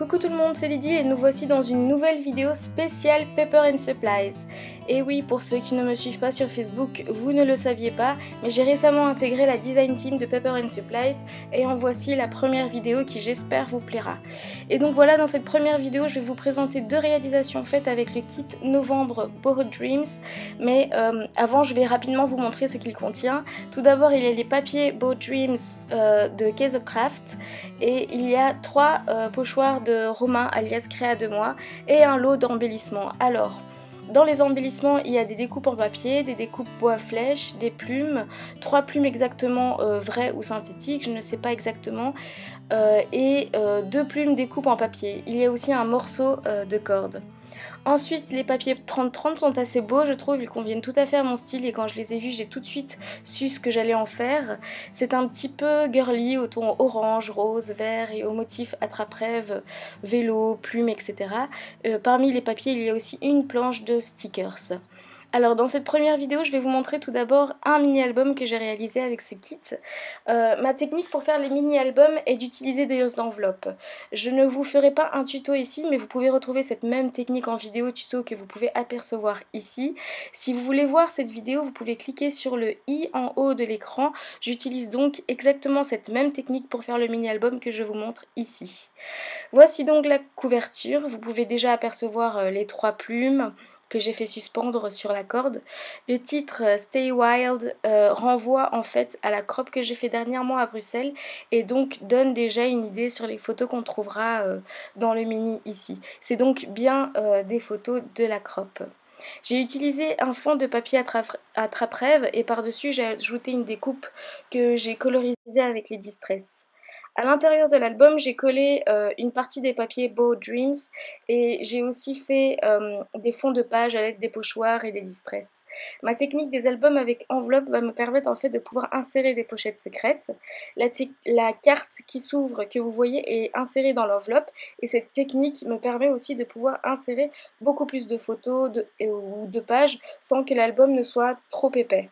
Coucou tout le monde, c'est Lydie et nous voici dans une nouvelle vidéo spéciale Pepper & Supplies. Et oui, pour ceux qui ne me suivent pas sur Facebook, vous ne le saviez pas, mais j'ai récemment intégré la design team de Pepper & Supplies et en voici la première vidéo qui j'espère vous plaira. Et donc voilà, dans cette première vidéo, je vais vous présenter deux réalisations faites avec le kit Novembre Boho Dreams, mais avant je vais rapidement vous montrer ce qu'il contient. Tout d'abord, il y a les papiers Boho Dreams de Case of Craft et il y a trois pochoirs de Romain alias Créa de moi et un lot d'embellissements. Alors, dans les embellissements, il y a des découpes en papier, des découpes bois flèche, des plumes, 3 plumes exactement vraies ou synthétiques, je ne sais pas exactement, et 2 plumes découpes en papier. Il y a aussi un morceau de corde. Ensuite, les papiers 30-30 sont assez beaux, je trouve, ils conviennent tout à fait à mon style et quand je les ai vus, j'ai tout de suite su ce que j'allais en faire. C'est un petit peu girly au ton orange, rose, vert et au motif attrape-rêve, vélo, plumes, etc. Parmi les papiers, il y a aussi une planche de stickers. Alors dans cette première vidéo, je vais vous montrer tout d'abord un mini-album que j'ai réalisé avec ce kit. Ma technique pour faire les mini-albums est d'utiliser des enveloppes. Je ne vous ferai pas un tuto ici, mais vous pouvez retrouver cette même technique en vidéo tuto que vous pouvez apercevoir ici. Si vous voulez voir cette vidéo, vous pouvez cliquer sur le i en haut de l'écran. J'utilise donc exactement cette même technique pour faire le mini-album que je vous montre ici. Voici donc la couverture. Vous pouvez déjà apercevoir les 3 plumes que j'ai fait suspendre sur la corde. Le titre Stay Wild renvoie en fait à la crop que j'ai fait dernièrement à Bruxelles et donc donne déjà une idée sur les photos qu'on trouvera dans le mini ici. C'est donc bien des photos de la crop. J'ai utilisé un fond de papier attrape-rêve et par-dessus j'ai ajouté une découpe que j'ai colorisée avec les Distress. À l'intérieur de l'album, j'ai collé une partie des papiers Boho Dreams et j'ai aussi fait des fonds de page à l'aide des pochoirs et des Distress. Ma technique des albums avec enveloppe va me permettre en fait de pouvoir insérer des pochettes secrètes. La carte qui s'ouvre que vous voyez est insérée dans l'enveloppe et cette technique me permet aussi de pouvoir insérer beaucoup plus de photos ou de pages sans que l'album ne soit trop épais.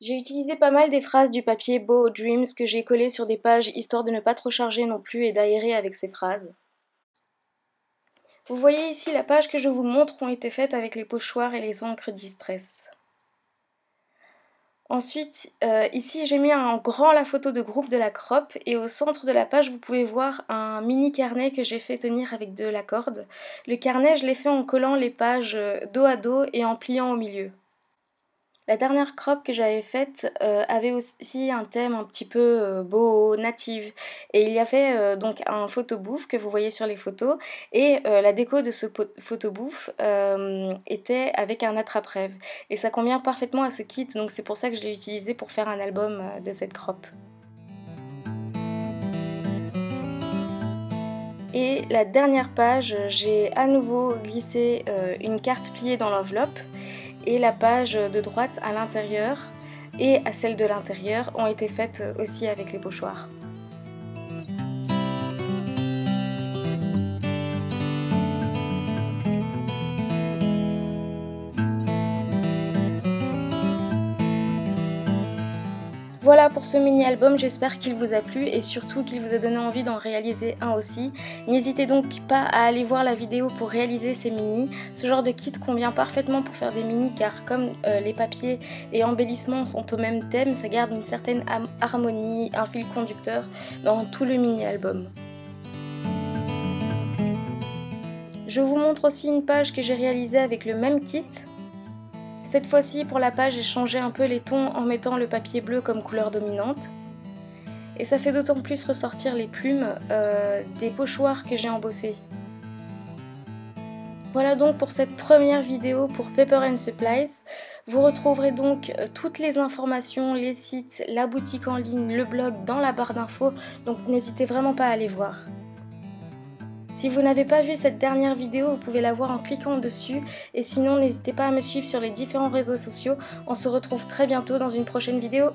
J'ai utilisé pas mal des phrases du papier Boho Dreams que j'ai collé sur des pages histoire de ne pas trop charger non plus et d'aérer avec ces phrases. Vous voyez ici la page que je vous montre ont été faites avec les pochoirs et les encres Distress. Ensuite, ici j'ai mis en grand la photo de groupe de la crop et au centre de la page vous pouvez voir un mini carnet que j'ai fait tenir avec de la corde. Le carnet je l'ai fait en collant les pages dos à dos et en pliant au milieu. La dernière crop que j'avais faite avait aussi un thème un petit peu boho, native. Et il y avait donc un photobouffe que vous voyez sur les photos. Et la déco de ce photobouffe était avec un attrape-rêve. Et ça convient parfaitement à ce kit, donc c'est pour ça que je l'ai utilisé pour faire un album de cette crop. Et la dernière page, j'ai à nouveau glissé une carte pliée dans l'enveloppe. Et la page de droite à l'intérieur et à celle de l'intérieur ont été faites aussi avec les pochoirs. Voilà pour ce mini-album, j'espère qu'il vous a plu et surtout qu'il vous a donné envie d'en réaliser un aussi. N'hésitez donc pas à aller voir la vidéo pour réaliser ces minis. Ce genre de kit convient parfaitement pour faire des minis car comme les papiers et embellissements sont au même thème, ça garde une certaine harmonie, un fil conducteur dans tout le mini-album. Je vous montre aussi une page que j'ai réalisée avec le même kit. Cette fois-ci, pour la page, j'ai changé un peu les tons en mettant le papier bleu comme couleur dominante. Et ça fait d'autant plus ressortir les plumes des pochoirs que j'ai embossés. Voilà donc pour cette première vidéo pour Pepper & Supplies. Vous retrouverez donc toutes les informations, les sites, la boutique en ligne, le blog dans la barre d'infos, donc n'hésitez vraiment pas à aller voir. Si vous n'avez pas vu cette dernière vidéo, vous pouvez la voir en cliquant dessus et sinon n'hésitez pas à me suivre sur les différents réseaux sociaux. On se retrouve très bientôt dans une prochaine vidéo.